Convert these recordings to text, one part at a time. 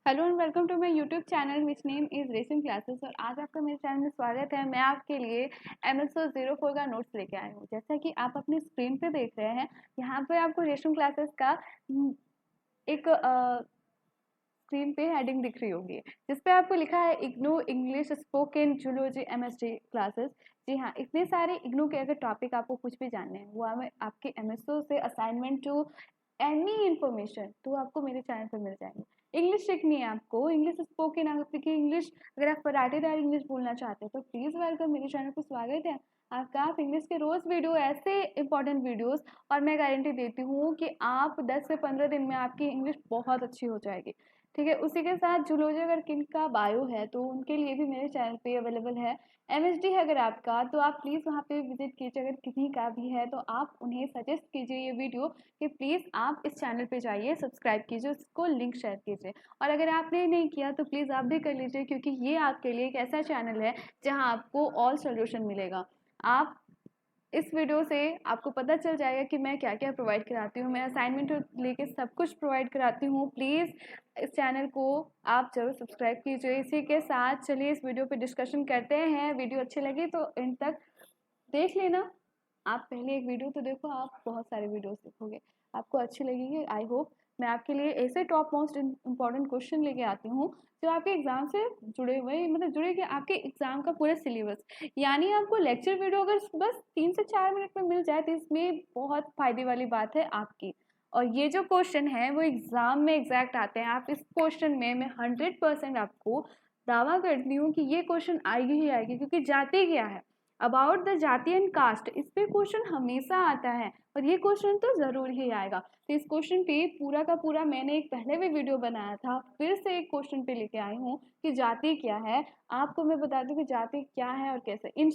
Hello and welcome to my YouTube channel which name is racing classes. और आज आपका मेरे चैनल में स्वागत है। मैं आपके लिए MS04 का नोट्स लेके आई हूँ। जैसा कि आप अपनी स्क्रीन पे देख रहे हैं, यहाँ पे आपको रेसिंग क्लासेस का एक स्क्रीन पे हेडिंग दिख रही होगी, जिस पे आपको लिखा है IGNOU English spoken zoology MSD classes. जी हाँ, इतने सारे इग्नू के अगर टॉपिक आपको कुछ भी जानने हैं, वो हमें आपके MSO से असाइनमेंट टू एनी इन्फॉर्मेशन तो आपको मेरे चैनल पर मिल जाएंगे। इंग्लिश सीखनी है आपको, इंग्लिश स्पोकन आपकी इंग्लिश, अगर आप पराठेदार इंग्लिश बोलना चाहते हैं तो प्लीज़ वेलकम, मेरे चैनल पर स्वागत है आपका। आप इंग्लिश के रोज़ वीडियो, ऐसे इंपॉर्टेंट वीडियोस, और मैं गारंटी देती हूँ कि आप 10 से 15 दिन में आपकी इंग्लिश बहुत अच्छी हो जाएगी। ठीक है, उसी के साथ जूलॉजी अगर किनका बायो है तो उनके लिए भी मेरे चैनल पे अवेलेबल है। MSD है अगर आपका तो आप प्लीज़ वहाँ पे विजिट कीजिए। अगर किसी का भी है तो आप उन्हें सजेस्ट कीजिए ये वीडियो कि प्लीज़ आप इस चैनल पे जाइए, सब्सक्राइब कीजिए, उसको लिंक शेयर कीजिए। और अगर आपने नहीं किया तो प्लीज़ आप भी कर लीजिए, क्योंकि ये आपके लिए एक ऐसा चैनल है जहाँ आपको ऑल सोल्यूशन मिलेगा। आप इस वीडियो से आपको पता चल जाएगा कि मैं क्या क्या प्रोवाइड कराती हूँ। मैं असाइनमेंट लेके सब कुछ प्रोवाइड कराती हूँ। प्लीज़ इस चैनल को आप ज़रूर सब्सक्राइब कीजिए। इसी के साथ चलिए इस वीडियो पे डिस्कशन करते हैं। वीडियो अच्छी लगी तो एंड तक देख लेना। आप पहले एक वीडियो तो देखो, आप बहुत सारे वीडियोस देखोगे, आपको अच्छी लगेगी आई होप। मैं आपके लिए ऐसे टॉप मोस्ट इम्पॉर्टेंट क्वेश्चन लेके आती हूँ जो आपके एग्जाम से जुड़े हुए, मतलब जुड़े कि आपके एग्जाम का पूरा सिलेबस। यानी आपको लेक्चर वीडियो अगर बस 3 से 4 मिनट में मिल जाए तो इसमें बहुत फायदे वाली बात है आपकी। और ये जो क्वेश्चन है वो एग्जाम में एग्जैक्ट आते हैं। आप इस क्वेश्चन में मैं 100% आपको दावा करती हूँ कि ये क्वेश्चन आएगी ही आएगी, क्योंकि जाति क्या है, अबाउट द जाति एंड कास्ट, इस पे क्वेश्चन हमेशा आता है और ये क्वेश्चन तो ज़रूर ही आएगा। तो इस क्वेश्चन पे पूरा का पूरा मैंने एक पहले भी वीडियो बनाया था, फिर से एक क्वेश्चन पे लेके आई हूँ कि जाति क्या है। आपको मैं बता दूँ कि जाति क्या है और कैसे। इन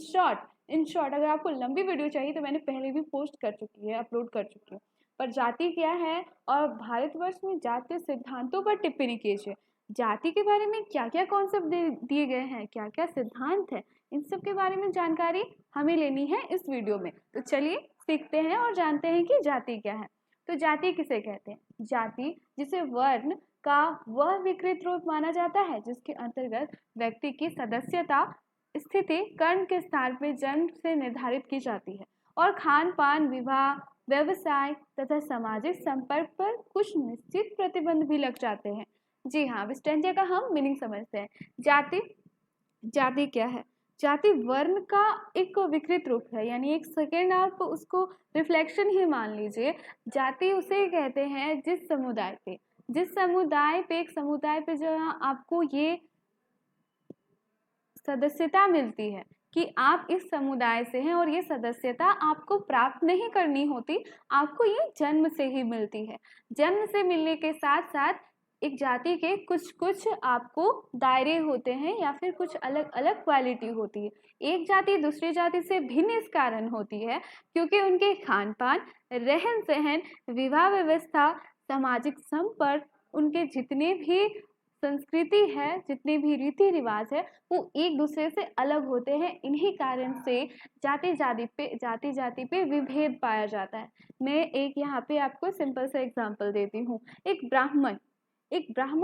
शॉर्ट अगर आपको लंबी वीडियो चाहिए तो मैंने पहले भी पोस्ट कर चुकी है, अपलोड कर चुकी हूँ। पर जाति क्या है और भारतवर्ष में जातीय सिद्धांतों पर टिप्पणी कीजिए। जाति के बारे में क्या क्या कॉन्सेप्ट दिए गए हैं, क्या क्या सिद्धांत है, इन सब के बारे में जानकारी हमें लेनी है इस वीडियो में। तो चलिए सीखते हैं और जानते हैं कि जाति क्या है। तो जाति किसे कहते हैं? जाति जिसे वर्ण का वह विकृत रूप माना जाता है जिसके अंतर्गत व्यक्ति की सदस्यता स्थिति कर्म के स्थान पर जन्म से निर्धारित की जाती है और खान पान, विवाह, व्यवसाय तथा सामाजिक संपर्क पर कुछ निश्चित प्रतिबंध भी लग जाते हैं। जी हाँ, अब इस टेंजे का हम मीनिंग समझते हैं। जाति जाति क्या है? जाति वर्ण का एक विकृत रूप है, यानी एक सेकेंड आप उसको रिफ्लेक्शन ही मान लीजिए। जाति उसे कहते हैं एक समुदाय पे जो आपको ये सदस्यता मिलती है कि आप इस समुदाय से हैं, और ये सदस्यता आपको प्राप्त नहीं करनी होती, आपको ये जन्म से ही मिलती है। जन्म से मिलने के साथ साथ एक जाति के कुछ कुछ आपको दायरे होते हैं या फिर कुछ अलग अलग क्वालिटी होती है। एक जाति दूसरी जाति से भिन्न इस कारण होती है क्योंकि उनके खान पान, रहन सहन, विवाह व्यवस्था, सामाजिक संपर्क, उनके जितने भी संस्कृति है, जितने भी रीति रिवाज है, वो एक दूसरे से अलग होते हैं। इन्हीं कारण से जाति जाति पे विभेद पाया जाता है। मैं एक यहाँ पे आपको सिंपल सा एग्जांपल देती हूँ। एक ब्राह्मण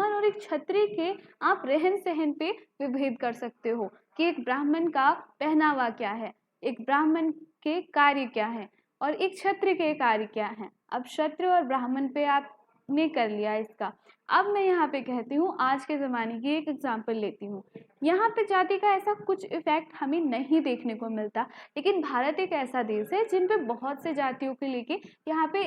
और एक क्षत्रिय के आप रहन सहन पे विभेद कर सकते हो कि एक ब्राह्मण का पहनावा क्या है, एक ब्राह्मण के कार्य क्या है और एक क्षत्रिय के कार्य क्या है। अब क्षत्रिय और ब्राह्मण पे आपने कर लिया इसका। अब मैं यहाँ पे कहती हूँ, आज के ज़माने की एक एग्जांपल लेती हूँ। यहाँ पे जाति का ऐसा कुछ इफेक्ट हमें नहीं देखने को मिलता, लेकिन भारत एक ऐसा देश है जिन पे बहुत से जातियों के लेके यहाँ पे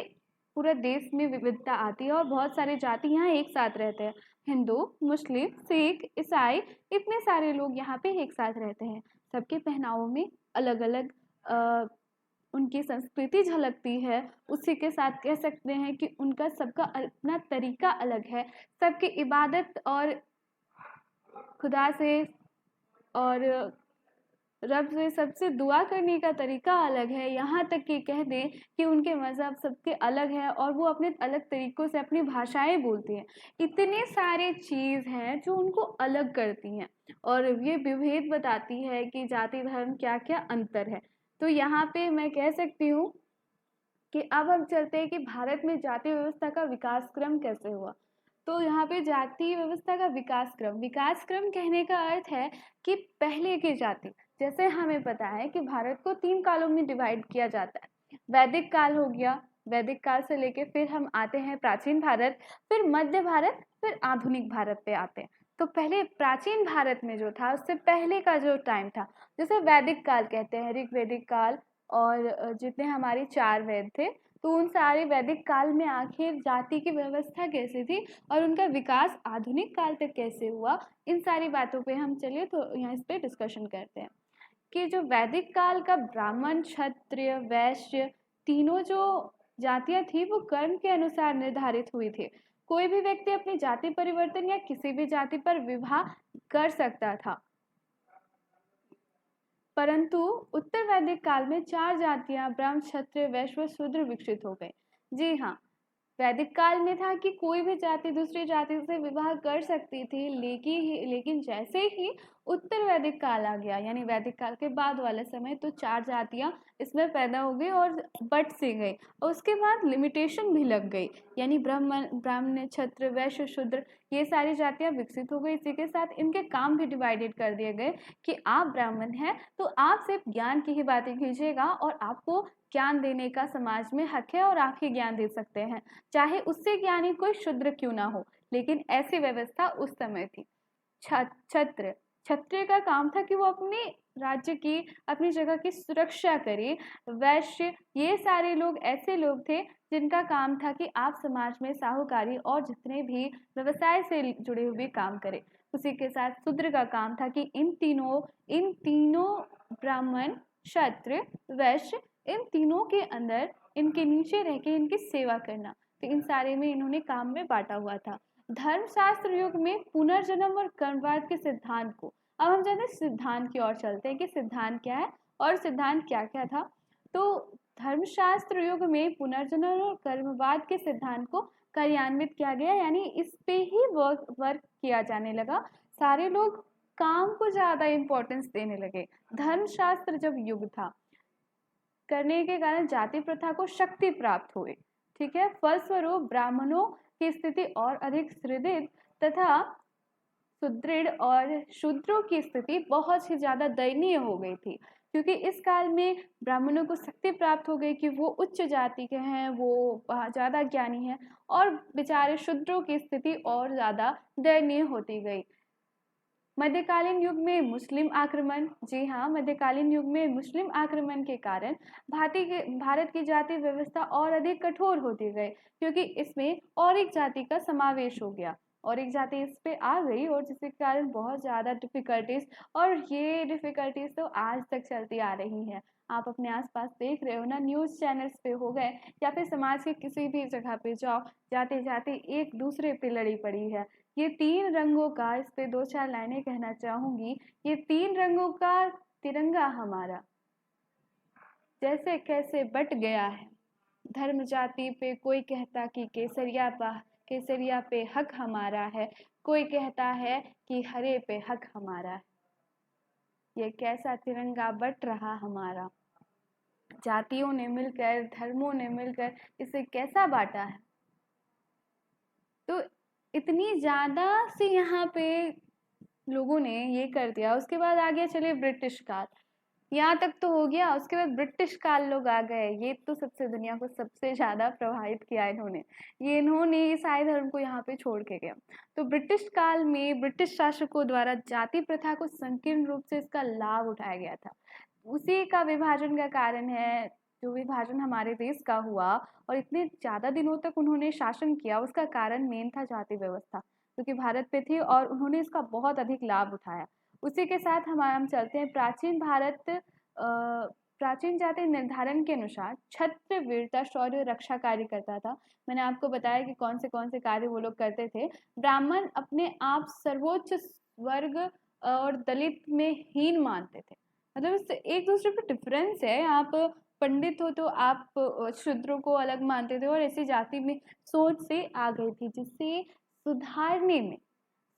पूरा देश में विविधता आती है और बहुत सारे जाति यहाँ एक साथ रहते हैं। हिंदू, मुस्लिम, सिख, ईसाई, इतने सारे लोग यहाँ पे एक साथ रहते हैं। सबके पहनावों में अलग अलग उनकी संस्कृति झलकती है। उसी के साथ कह सकते हैं कि उनका सबका अपना तरीका अलग है। सबकी इबादत और खुदा से और रब से सबसे दुआ करने का तरीका अलग है। यहाँ तक कि कह दें कि उनके मज़हब सबके अलग है और वो अपने अलग तरीक़ों से अपनी भाषाएं बोलती हैं। इतने सारे चीज़ हैं जो उनको अलग करती हैं और ये विभेद बताती है कि जाति धर्म क्या क्या अंतर है। तो यहाँ पे मैं कह सकती हूँ कि अब हम चलते हैं कि भारत में जाति व्यवस्था का विकास क्रम कैसे हुआ। तो यहाँ पे जाति व्यवस्था का विकास क्रम कहने का अर्थ है कि पहले की जाति, जैसे हमें पता है कि भारत को 3 कालों में डिवाइड किया जाता है। वैदिक काल हो गया, वैदिक काल से लेके फिर हम आते हैं प्राचीन भारत, फिर मध्य भारत, फिर आधुनिक भारत पे आते हैं। तो पहले प्राचीन भारत में जो था, उससे पहले का जो टाइम था, जैसे वैदिक काल कहते हैं, ऋग्वेदिक काल और जितने हमारे 4 वेद थे, तो उन सारे वैदिक काल में आखिर जाति की व्यवस्था कैसी थी और उनका विकास आधुनिक काल तक कैसे हुआ, इन सारी बातों पे हम चलिए तो यहाँ इस पे डिस्कशन करते हैं। कि जो वैदिक काल का ब्राह्मण, क्षत्रिय, वैश्य तीनों जो जातियां थी वो कर्म के अनुसार निर्धारित हुई थी। कोई भी व्यक्ति अपनी जाति परिवर्तन या किसी भी जाति पर विवाह कर सकता था, परंतु उत्तर वैदिक काल में 4 जातियां ब्राह्मण, क्षत्रिय, वैश्य व शूद्र विकसित हो गई। जी हाँ, वैदिक काल में था कि कोई भी जाति दूसरी जाति से विवाह कर सकती थी, लेकिन जैसे ही उत्तर वैदिक काल आ गया, यानी वैदिक काल के बाद वाला समय, तो 4 जातियां इसमें पैदा हो गई और बट सी गई, और उसके बाद लिमिटेशन भी लग गई, यानी ब्राह्मण, क्षत्रिय, वैश्य, शूद्र ये सारी जातियां विकसित हो गई। इसी के साथ इनके काम भी डिवाइडेड कर दिए गए कि आप ब्राह्मण हैं तो आप सिर्फ ज्ञान की ही बातें कीजिएगा और आपको ज्ञान देने का समाज में हक है और आप ही ज्ञान दे सकते हैं, चाहे उससे ज्ञानी कोई शूद्र क्यों ना हो। लेकिन ऐसी व्यवस्था उस समय थी। क्षत्रिय का काम था कि वो अपने राज्य की, अपनी जगह की सुरक्षा करे। वैश्य ये सारे लोग ऐसे लोग थे जिनका काम था कि आप समाज में साहूकारी और जितने भी व्यवसाय से जुड़े हुए काम करें। उसी के साथ शूद्र का काम था कि इन तीनों ब्राह्मण, क्षत्रिय, वैश्य, इन तीनों के अंदर इनके नीचे रह के इनकी सेवा करना। तो इन सारे में इन्होंने काम में बांटा हुआ था। धर्मशास्त्र युग में पुनर्जन्म और कर्मवाद के सिद्धांत को, अब हम जानते हैं सिद्धांत की ओर चलते हैं कि सिद्धांत क्या है और सिद्धांत क्या क्या था। तो धर्मशास्त्र युग में पुनर्जन्म और कर्मवाद के सिद्धांत को कार्यान्वित किया गया, यानी इस पे ही वर्क किया जाने लगा। सारे लोग काम को ज्यादा इंपॉर्टेंस देने लगे। धर्मशास्त्र जब युग था करने के कारण जाति प्रथा को शक्ति प्राप्त हुई, ठीक है। फलस्वरूप ब्राह्मणों की स्थिति और अधिक सुदृढ़ तथा सुदृढ़ और शूद्रों की स्थिति बहुत ही ज्यादा दयनीय हो गई थी, क्योंकि इस काल में ब्राह्मणों को शक्ति प्राप्त हो गई कि वो उच्च जाति के हैं, वो ज्यादा ज्ञानी हैं, और बेचारे शूद्रों की स्थिति और ज्यादा दयनीय होती गई। मध्यकालीन युग में मुस्लिम आक्रमण, जी हाँ, मध्यकालीन युग में मुस्लिम आक्रमण के कारण भारत की जाति व्यवस्था और अधिक कठोर होती गई, क्योंकि इसमें और एक जाति का समावेश हो गया और एक जाति इस पे आ गई, और जिसके कारण बहुत ज़्यादा डिफिकल्टीज, और ये डिफिकल्टीज तो आज तक चलती आ रही हैं। आप अपने आसपास देख रहे हो ना, न्यूज़ चैनल्स पे हो गए या फिर समाज के किसी भी जगह पे जाओ, जाते जाते एक दूसरे पे लड़ी पड़ी है। ये 3 रंगों का, इस पे 2-4 लाइनें कहना चाहूंगी। ये 3 रंगों का तिरंगा हमारा जैसे कैसे बट गया है। धर्म जाति पे कोई कहता कि केसरिया पे हक हमारा है, कोई कहता है कि हरे पे हक हमारा है। ये कैसा तिरंगा बट रहा हमारा, जातियों ने मिलकर, धर्मों ने मिलकर इसे कैसा बांटा है। तो इतनी ज्यादा से यहाँ पे लोगों ने ये कर दिया। उसके बाद आ गया, चलिए ब्रिटिश काल, यहाँ तक तो हो गया। उसके बाद ब्रिटिश काल लोग आ गए, ये तो सबसे दुनिया को सबसे ज्यादा प्रभावित किया इन्होंने। इन्होंने ईसाई धर्म को यहाँ पे छोड़ के गया। तो ब्रिटिश काल में ब्रिटिश शासकों द्वारा जाति प्रथा को संकीर्ण रूप से इसका लाभ उठाया गया था। उसी का विभाजन का कारण है, जो विभाजन हमारे देश का हुआ और इतने ज्यादा दिनों तक उन्होंने शासन किया, उसका कारण मेन था जाति व्यवस्था, क्योंकि भारत पे थी और उन्होंने इसका बहुत अधिक लाभ उठाया। उसी के साथ हम चलते हैं प्राचीन जाति निर्धारण के अनुसार क्षत्रिय वीरता, शौर्य, रक्षा कार्य करता था। मैंने आपको बताया कि कौन से कार्य वो लोग करते थे। ब्राह्मण अपने आप सर्वोच्च वर्ग और दलित में हीन मानते थे, मतलब इससे एक दूसरे पे डिफरेंस है। आप पंडित हो तो आप शूद्रों को अलग मानते थे, और ऐसी जाति में सोच से आ गई थी, जिससे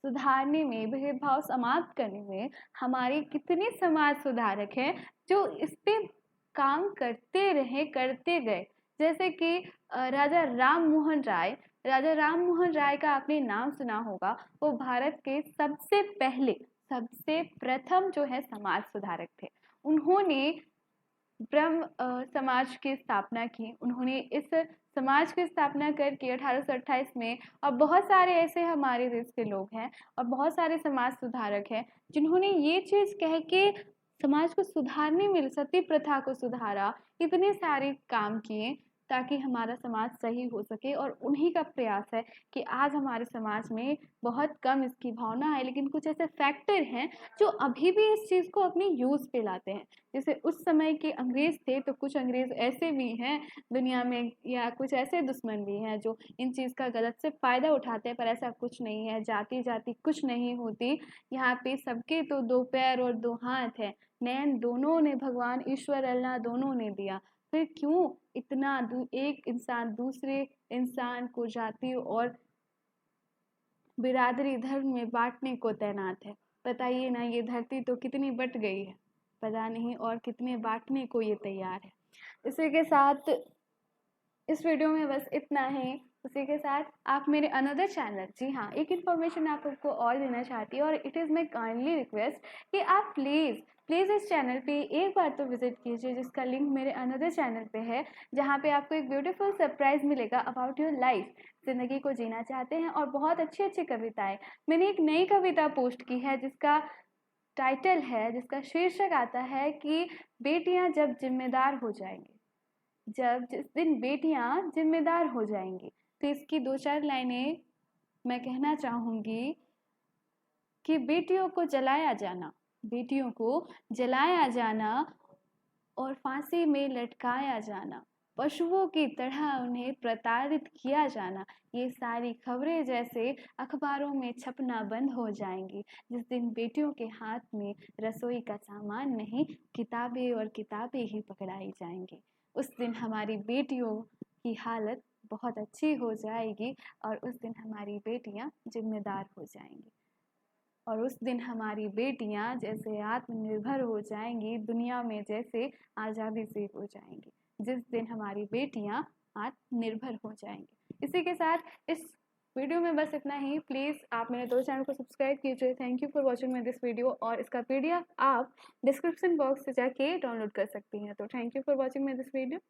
सुधारने में भेदभाव समाप्त करने में हमारे कितने समाज सुधारक हैं जो इस पे काम करते गए। जैसे कि राजा राम मोहन राय, राजा राम मोहन राय का आपने नाम सुना होगा। वो भारत के सबसे प्रथम जो है समाज सुधारक थे। उन्होंने ब्रह्म समाज की स्थापना की। उन्होंने इस समाज की स्थापना करके 1828 में, और बहुत सारे ऐसे हमारे देश के लोग हैं और बहुत सारे समाज सुधारक हैं जिन्होंने ये चीज़ कह के समाज को सुधारने में, सती प्रथा को सुधारा, इतने सारे काम किए ताकि हमारा समाज सही हो सके। और उन्हीं का प्रयास है कि आज हमारे समाज में बहुत कम इसकी भावना है, लेकिन कुछ ऐसे फैक्टर हैं जो अभी भी इस चीज़ को अपने यूज़ पे लाते हैं। जैसे उस समय के अंग्रेज थे, तो कुछ अंग्रेज ऐसे भी हैं दुनिया में, या कुछ ऐसे दुश्मन भी हैं जो इन चीज़ का गलत से फ़ायदा उठाते हैं। पर ऐसा कुछ नहीं है, जाति जाति कुछ नहीं होती। यहाँ पे सबके तो दो पैर और दो हाथ है, नैन दोनों ने भगवान ईश्वर अल्लाह दोनों ने दिया। फिर क्यों इतना एक इंसान दूसरे इंसान को जाति और बिरादरी धर्म में बांटने को तैनात है? बताइए ना, ये धरती तो कितनी बट गई है, पता नहीं और कितने बांटने को ये तैयार है। इसी के साथ इस वीडियो में बस इतना ही। उसी के साथ आप मेरे अनदर चैनल, जी हाँ, एक इन्फॉर्मेशन आपको और देना चाहती हूँ, और it is my kindly request कि आप प्लीज़ इस चैनल पे एक बार तो विजिट कीजिए, जिसका लिंक मेरे अनदर चैनल पे है, जहाँ पे आपको एक ब्यूटीफुल सरप्राइज मिलेगा अबाउट योर लाइफ। ज़िंदगी को जीना चाहते हैं और बहुत अच्छी अच्छी कविताएं। मैंने एक नई कविता पोस्ट की है जिसका टाइटल है, जिसका शीर्षक आता है कि बेटियां जब जिम्मेदार हो जाएंगी, जिस दिन बेटियां जिम्मेदार हो जाएंगी। तो इसकी दो चार लाइनें मैं कहना चाहूँगी कि बेटियों को जलाया जाना और फांसी में लटकाया जाना, पशुओं की तरह उन्हें प्रताड़ित किया जाना, ये सारी खबरें जैसे अखबारों में छपना बंद हो जाएंगी जिस दिन बेटियों के हाथ में रसोई का सामान नहीं, किताबें और किताबें ही पकड़ाई जाएंगी। उस दिन हमारी बेटियों की हालत बहुत अच्छी हो जाएगी और उस दिन हमारी बेटियां जिम्मेदार हो जाएंगी, और उस दिन हमारी बेटियां जैसे आत्मनिर्भर हो जाएंगी, दुनिया में जैसे आज़ादी से हो जाएंगी, जिस दिन हमारी बेटियां आत्मनिर्भर हो जाएंगी। इसी के साथ इस वीडियो में बस इतना ही। प्लीज़ आप मेरे दो चैनल को सब्सक्राइब कीजिए। Thank you for watching my this video, और इसका PDF आप डिस्क्रिप्शन बॉक्स से जाके डाउनलोड कर सकती हैं। तो thank you for watching my this video.